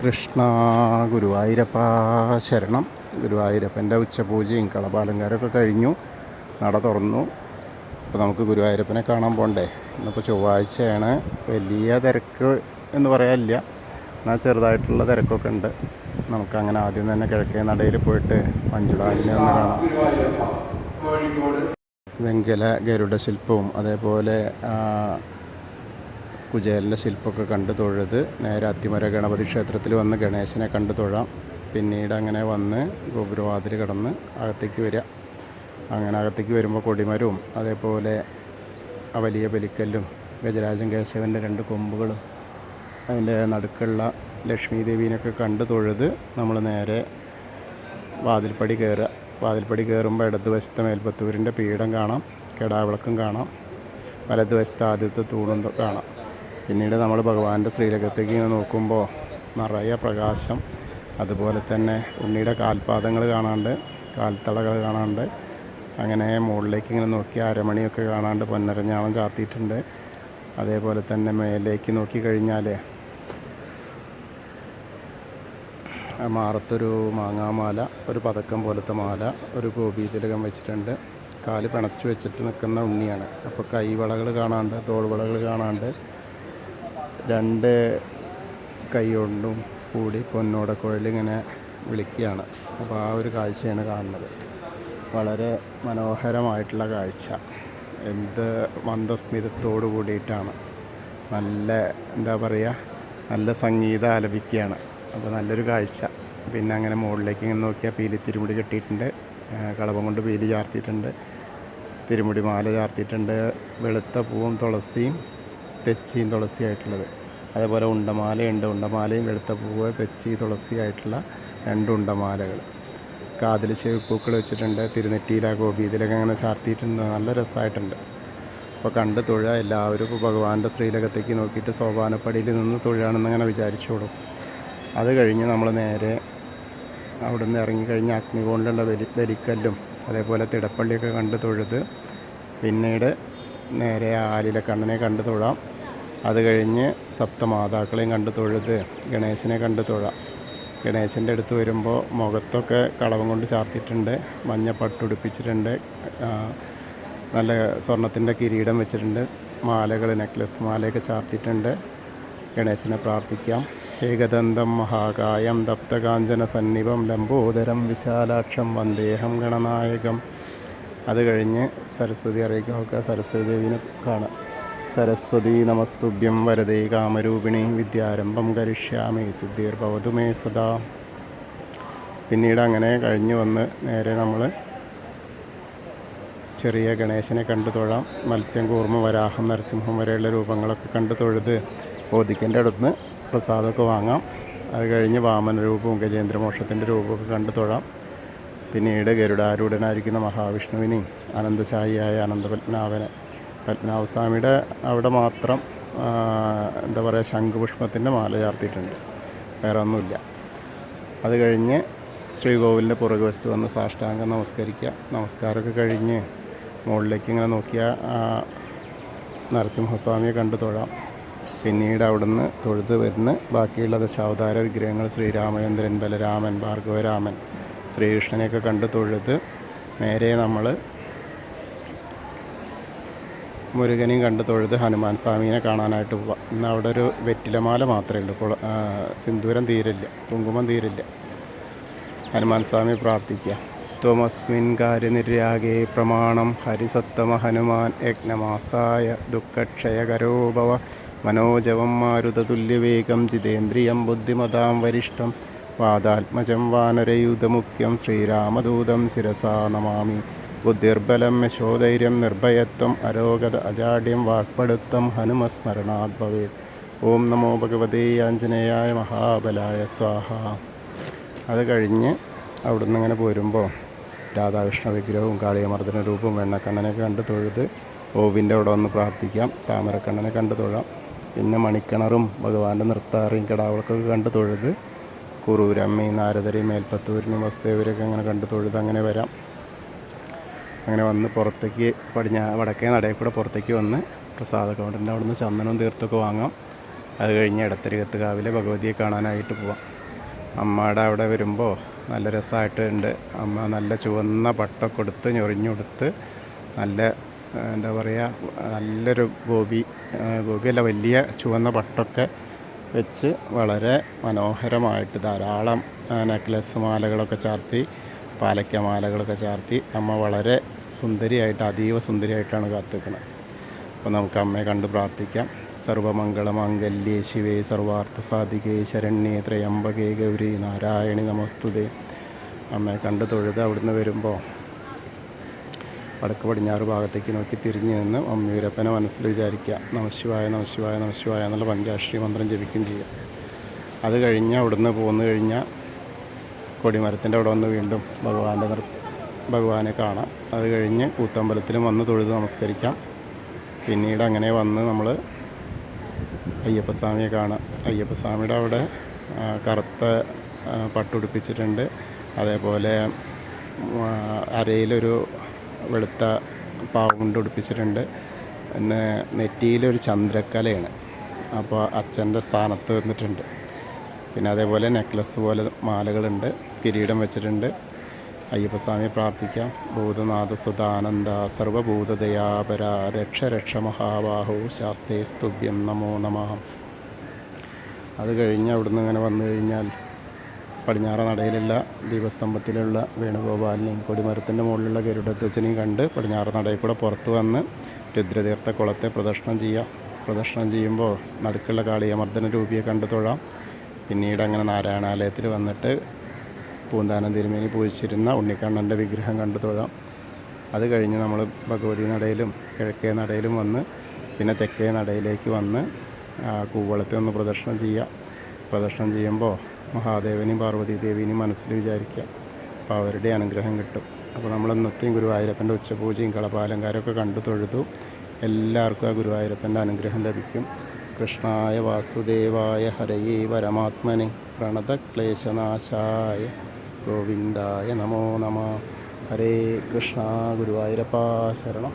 കൃഷ്ണ ഗുരുവായൂരപ്പ ശരണം. ഗുരുവായൂരപ്പൻ്റെ ഉച്ചപൂജയും കളഭാലങ്കാരമൊക്കെ കഴിഞ്ഞു, നട തുറന്നു. അപ്പോൾ നമുക്ക് ഗുരുവായൂരപ്പനെ കാണാൻ പോകണ്ടേ. ഇന്നിപ്പോൾ ചൊവ്വാഴ്ചയാണ്. വലിയ തിരക്ക് എന്ന് പറയാനില്ല, എന്നാൽ ചെറുതായിട്ടുള്ള തിരക്കൊക്കെ ഉണ്ട്. നമുക്കങ്ങനെ ആദ്യം തന്നെ കിഴക്കേ നടയിൽ പോയിട്ട് മഞ്ജുളാലിനെ ഒന്ന് കാണാം. വെങ്കല ഗരുഡ ശില്പവും അതേപോലെ കുചേലൻ്റെ ശില്പമൊക്കെ കണ്ട് തൊഴുത് നേരെ അത്തിമര ഗണപതി ക്ഷേത്രത്തിൽ വന്ന് ഗണേശനെ കണ്ട് തൊഴാം. പിന്നീട് അങ്ങനെ വന്ന് ഗോപുരവാതിൽ കടന്ന് അകത്തേക്ക് വരിക. അങ്ങനെ അകത്തേക്ക് വരുമ്പോൾ കൊടിമരവും അതേപോലെ ആ വലിയ ബലിക്കല്ലും ഗജരാജൻ കേശവൻ്റെ 2 കൊമ്പുകളും അതിൻ്റെ നടുക്കുള്ള ലക്ഷ്മി ദേവീനൊക്കെ കണ്ട് തൊഴുത് നമ്മൾ നേരെ വാതിൽപ്പടി കയറുക. വാതിൽപ്പടി കയറുമ്പോൾ ഇടതുവശത്തെ മേൽപ്പത്തൂരിൻ്റെ പീഠം കാണാം, കെടാവിളക്കും കാണാം, വലതുവശത്തെ ആദ്യത്തെ തൂണും കാണാം. പിന്നീട് നമ്മൾ ഭഗവാന്റെ ശ്രീലകത്തേക്ക് ഇങ്ങനെ നോക്കുമ്പോൾ നിറയെ പ്രകാശം, അതുപോലെ തന്നെ ഉണ്ണിയുടെ കാൽപാദങ്ങൾ കാണാണ്ട്, കാൽത്തളകൾ കാണാണ്ട്. അങ്ങനെ മുകളിലേക്ക് ഇങ്ങനെ നോക്കി അരമണിയൊക്കെ കാണാണ്ട് പൊന്നരഞ്ഞാളം ചാർത്തിയിട്ടുണ്ട്. അതേപോലെ തന്നെ മേലേക്ക് നോക്കി കഴിഞ്ഞാൽ മാറത്തൊരു മാങ്ങാമാല, ഒരു പതക്കം പോലത്തെ മാല, ഒരു ഗോപീതിലകം വെച്ചിട്ടുണ്ട്. കാല് പിണച്ചു വെച്ചിട്ട് നിൽക്കുന്ന ഉണ്ണിയാണ്. അപ്പോൾ കൈവളകൾ കാണാണ്ട്, തോൾവളകൾ കാണാണ്ട്, 2 കൈ കൊണ്ടും കൂടി പൊന്നോടക്കുഴലിങ്ങനെ വിളിക്കുകയാണ്. അപ്പോൾ ആ ഒരു കാഴ്ചയാണ് കാണുന്നത്. വളരെ മനോഹരമായിട്ടുള്ള കാഴ്ച. എന്ത് മന്ദസ്മിതത്തോടു കൂടിയിട്ടാണ്, നല്ല എന്താ പറയുക, നല്ല സംഗീതം ആലപിക്കുകയാണ്. അപ്പോൾ നല്ലൊരു കാഴ്ച. പിന്നെ അങ്ങനെ മുകളിലേക്ക് ഇങ്ങനെ നോക്കിയാൽ പീലി തിരുമുടി കെട്ടിയിട്ടുണ്ട്, കളഭം കൊണ്ട് പീലി ചാർത്തിയിട്ടുണ്ട്, തിരുമുടി മാല ചാർത്തിയിട്ടുണ്ട്. വെളുത്ത പൂവും തുളസിയും തെച്ചിയും തുളസിയായിട്ടുള്ളത്. അതേപോലെ ഉണ്ടമാലയുണ്ട്, ഉണ്ടമാലയും വെളുത്ത പൂവ് തെച്ചി തുളസിയായിട്ടുള്ള 2 ഉണ്ടമാലകൾ. കാതിൽ ചെവിപ്പൂക്കൾ വെച്ചിട്ടുണ്ട്, തിരുനെറ്റിയില ഗോപീതിലൊക്കെ അങ്ങനെ ചാർത്തിയിട്ടുണ്ട്. നല്ല രസമായിട്ടുണ്ട്. അപ്പോൾ കണ്ട് തൊഴുക എല്ലാവരും. ഇപ്പോൾ ഭഗവാന്റെ ശ്രീലകത്തേക്ക് നോക്കിയിട്ട് സോപാനപ്പടിയിൽ നിന്ന് തൊഴുകയാണെന്നിങ്ങനെ വിചാരിച്ചോളും. അത് കഴിഞ്ഞ് നമ്മൾ നേരെ അവിടെ നിന്ന് ഇറങ്ങിക്കഴിഞ്ഞ് അഗ്നികോണിലുള്ള ബലിക്കല്ലും അതേപോലെ തിടപ്പള്ളിയൊക്കെ കണ്ട് തൊഴുത് പിന്നീട് നേരെ ആലിലെ കണ്ണനെ കണ്ട് തൊഴാം. അത് കഴിഞ്ഞ് സപ്തമാതാക്കളെയും കണ്ട് തൊഴുത് ഗണേശനെ കണ്ട് തൊഴാം. ഗണേശൻ്റെ അടുത്ത് വരുമ്പോൾ മുഖത്തൊക്കെ കളവം കൊണ്ട് ചാർത്തിയിട്ടുണ്ട്, മഞ്ഞ പട്ടുടുപ്പിച്ചിട്ടുണ്ട്, നല്ല സ്വർണത്തിൻ്റെ കിരീടം വെച്ചിട്ടുണ്ട്, മാലകൾ നെക്ലസ് മാലയൊക്കെ ചാർത്തിയിട്ടുണ്ട്. ഗണേശനെ പ്രാർത്ഥിക്കാം. ഏകദന്തം മഹാകായം തപ്തകാഞ്ചന സന്നിഭം ലംബോദരം വിശാലാക്ഷം വന്ദേഹം ഗണനായകം. അത് കഴിഞ്ഞ് സരസ്വതി അറിയിക്കുക, സരസ്വതി ദേവിനെ കാണാം. സരസ്വതി നമസ്തുഭ്യം വരദേ കാമരൂപിണി വിദ്യാരംഭം കരിഷ്യാമി സിദ്ധിർഭവതു മേ സദാ. പിന്നീട് അങ്ങനെ കഴിഞ്ഞ് വന്ന് നേരെ നമ്മൾ ചെറിയ ഗണേശനെ കണ്ടു തൊഴാം. മത്സ്യം, കൂർമ്മ, വരാഹം, നരസിംഹം വരെയുള്ള രൂപങ്ങളൊക്കെ കണ്ടു തൊഴുത് ബോധിക്കൻ്റെ അടുത്ത് പ്രസാദമൊക്കെ വാങ്ങാം. അത് കഴിഞ്ഞ് വാമന രൂപവും ഗജേന്ദ്രമോക്ഷത്തിൻ്റെ രൂപമൊക്കെ കണ്ടു തൊഴാം. പിന്നീട് ഗരുഡാരൂഢനായിരിക്കുന്ന മഹാവിഷ്ണുവിനെയും അനന്തശായിയായ അനന്തപത്മനാഭനെ, പത്മനാഭസ്വാമിയുടെ അവിടെ മാത്രം എന്താ പറയുക, ശംഖുപുഷ്പത്തിൻ്റെ മാല ചാർത്തിയിട്ടുണ്ട്, വേറെ ഒന്നുമില്ല. അത് കഴിഞ്ഞ് ശ്രീകോവിലിൻ്റെ പുറകുവശത്ത് വന്ന് സാഷ്ടാംഗം നമസ്കരിക്കുക. നമസ്കാരമൊക്കെ കഴിഞ്ഞ് മുകളിലേക്ക് ഇങ്ങനെ നോക്കിയാൽ നരസിംഹസ്വാമിയെ കണ്ടു തൊഴാം. പിന്നീട് അവിടുന്ന് തൊഴുത് വരുന്ന ബാക്കിയുള്ള ദശാവതാര വിഗ്രഹങ്ങൾ ശ്രീരാമചന്ദ്രൻ, ബലരാമൻ, ഭാർഗവരാമൻ, ശ്രീകൃഷ്ണനെയൊക്കെ കണ്ട് തൊഴുത് നേരെ നമ്മൾ മുരുകനെയും കണ്ട് തൊഴുത് ഹനുമാൻ സ്വാമീനെ കാണാനായിട്ട് പോവാം. ഇന്ന് അവിടെ ഒരു വെറ്റിലമാല മാത്രമേ ഉള്ളൂ, സിന്ദൂരം തീരില്ല, കുങ്കുമം തീരില്ല. ഹനുമാൻ സ്വാമി പ്രാർത്ഥിക്കുക. ത്വമസ്മിൻ കാര്യനിര്യാഗേ പ്രമാണം ഹരിസത്തമ ഹനുമാൻ യജ്ഞമാസ്തായ ദുഃഖക്ഷയകരോ ഭവ മനോജവം മാരുതതുല്യവേഗം ജിതേന്ദ്രിയം ബുദ്ധിമതാം വരിഷ്ഠം വാദാത്മജം വാനരയൂഥമുഖ്യം ശ്രീരാമദൂതം ശിരസാ നമാമി. ബുദ്ധിർബലം യശോധൈര്യം നിർഭയത്വം അരോഗത അജാഡ്യം വാക്പടുത്തം ഹനുമസ്മരണാത് ഭവേത്. ഓം നമോ ഭഗവതേ ആഞ്ജനേയായ മഹാബലായ സ്വാഹ. അത് കഴിഞ്ഞ് അവിടുന്ന് ഇങ്ങനെ പോരുമ്പോൾ രാധാകൃഷ്ണ വിഗ്രഹവും കാളിയമർദ്ദന രൂപവും വെണ്ണക്കണ്ണനൊക്കെ കണ്ട് തൊഴുത് ഓവിൻ്റെ അവിടെ വന്ന് പ്രാർത്ഥിക്കാം. താമരക്കണ്ണനെ കണ്ട് തൊഴാം. പിന്നെ മണിക്കിണറും ഭഗവാന്റെ നൃത്താറിയും കിടാവിളക്കൊക്കെ കണ്ട് തൊഴുത് കുറൂരമ്മയും നാരദരെയും മേൽപ്പത്തൂരിനെയും വസുദേവരെയൊക്കെ അങ്ങനെ കണ്ട് തൊഴുത് അങ്ങനെ വരാം. അങ്ങനെ വന്ന് പുറത്തേക്ക് വടക്കേ നടയിൽ കൂടെ പുറത്തേക്ക് വന്ന് പ്രസാദ കൗണ്ടറിൻ്റെ അവിടെ നിന്ന് ചന്ദനവും തീർത്തൊക്കെ വാങ്ങാം. അത് കഴിഞ്ഞ് എടത്തരികത്ത് കാവിലെ ഭഗവതിയെ കാണാനായിട്ട് പോവാം. അമ്മയുടെ അവിടെ വരുമ്പോൾ നല്ല രസമായിട്ടുണ്ട്. അമ്മ നല്ല ചുവന്ന പട്ടൊക്കെ കൊടുത്ത് ഞൊറിഞ്ഞുകൊടുത്ത് നല്ല എന്താ പറയുക, നല്ലൊരു ഗോപിയല്ല, വലിയ ചുവന്ന പട്ടൊക്കെ വെച്ച് വളരെ മനോഹരമായിട്ട് ധാരാളം നെക്ലസ് മാലകളൊക്കെ ചാർത്തി, പാലക്ക മാലകളൊക്കെ ചാർത്തി അമ്മ വളരെ സുന്ദരിയായിട്ട്, അതീവ സുന്ദരിയായിട്ടാണ് കാത്തിക്കുന്നത്. അപ്പോൾ നമുക്ക് അമ്മയെ കണ്ട് പ്രാർത്ഥിക്കാം. സർവമംഗളമാംഗല്യേ ശിവേ സർവാർത്ഥസാധികേ ശരണ്യേ ത്രയംബകേ ഗൗരി നാരായണി നമസ്തുതേ. അമ്മയെ കണ്ട് തൊഴുത് അവിടുന്ന് വരുമ്പോൾ വടക്ക് പടിഞ്ഞാറ് ഭാഗത്തേക്ക് നോക്കി തിരിഞ്ഞ് നിന്ന് അമ്മിയൂരപ്പനെ മനസ്സിൽ വിചാരിക്കുക. നമശിവായ നമശിവായ നമശിവായ എന്നുള്ള പഞ്ചാക്ഷരി മന്ത്രം ജപിക്കുകയും ചെയ്യുക. അത് കഴിഞ്ഞ് അവിടുന്ന് പോന്നു കഴിഞ്ഞാൽ കൊടിമരത്തിൻ്റെ അവിടെ വന്ന് വീണ്ടും ഭഗവാനെ കാണാം. അത് കഴിഞ്ഞ് കൂത്തമ്പലത്തിലും വന്ന് തൊഴുത് നമസ്കരിക്കാം. പിന്നീട് അങ്ങനെ വന്ന് നമ്മൾ അയ്യപ്പസ്വാമിയെ കാണാം. അയ്യപ്പസ്വാമിയുടെ അവിടെ കറുത്ത പട്ടുടുപ്പിച്ചിട്ടുണ്ട്. അതേപോലെ അരയിലൊരു വെളുത്ത പാവുകൊണ്ട് ഉടുപ്പിച്ചിട്ടുണ്ട്. പിന്നെ നെറ്റിയിലൊരു ചന്ദ്രക്കലയാണ്, അപ്പോൾ അച്ഛൻ്റെ സ്ഥാനത്ത് വന്നിട്ടുണ്ട്. പിന്നെ അതേപോലെ നെക്ലസ് പോലെ മാലകളുണ്ട്, കിരീടം വെച്ചിട്ടുണ്ട്. അയ്യപ്പസ്വാമിയെ പ്രാർത്ഥിക്കാം. ഭൂതനാഥ സുധാനന്ദ സർവഭൂതദയാപര രക്ഷ രക്ഷ മഹാബാഹു ശാസ്തേ സ്തുഭ്യം നമോ നമഃ. അത് കഴിഞ്ഞ് അവിടുന്ന് ഇങ്ങനെ വന്നു കഴിഞ്ഞാൽ പടിഞ്ഞാറ നടയിലുള്ള ദീപസ്തംഭത്തിലുള്ള വേണുഗോപാലിനെയും കൊടിമരത്തിൻ്റെ മുകളിലുള്ള ഗരുഡധ്വജനെയും കണ്ട് പടിഞ്ഞാറ് നടയിൽ കൂടെ പുറത്ത് വന്ന് രുദ്രതീർത്ഥ കുളത്തെ പ്രദക്ഷിണം ചെയ്യാം. പ്രദക്ഷിണം ചെയ്യുമ്പോൾ നടുക്കുള്ള കാളിയമർദ്ദന രൂപിയെ കണ്ടു തൊഴാം. പിന്നീട് അങ്ങനെ നാരായണാലയത്തിൽ വന്നിട്ട് പൂന്താനം തിരുമേനി പൂജിച്ചിരുന്ന ഉണ്ണിക്കണ്ണൻ്റെ വിഗ്രഹം കണ്ടു തൊഴാം. അത് കഴിഞ്ഞ് നമ്മൾ ഭഗവതി നടയിലും കിഴക്കേ നടയിലും വന്ന് പിന്നെ തെക്കേ നടയിലേക്ക് വന്ന് കൂവളത്തെ ഒന്ന് പ്രദക്ഷിണം ചെയ്യുക. പ്രദക്ഷിണം ചെയ്യുമ്പോൾ മഹാദേവനെയും പാർവതീദേവിനെയും മനസ്സിൽ വിചാരിക്കുക. അപ്പോൾ അവരുടെ അനുഗ്രഹം കിട്ടും. അപ്പോൾ നമ്മൾ ഇന്നത്തെയും ഗുരുവായൂരപ്പൻ്റെ ഉച്ചപൂജയും കളഭാലങ്കാരമൊക്കെ കണ്ടു തൊഴുതു. എല്ലാവർക്കും ആ ഗുരുവായൂരപ്പൻ്റെ അനുഗ്രഹം ലഭിക്കും. കൃഷ്ണായ വാസുദേവായ ഹരയേ പരമാത്മനെ പ്രണതക്ലേശനാശായ ഗോവിന്ദായ നമോ നമഃ. ഹരേ കൃഷ്ണ. ഗുരുവായൂരപ്പ ശരണം.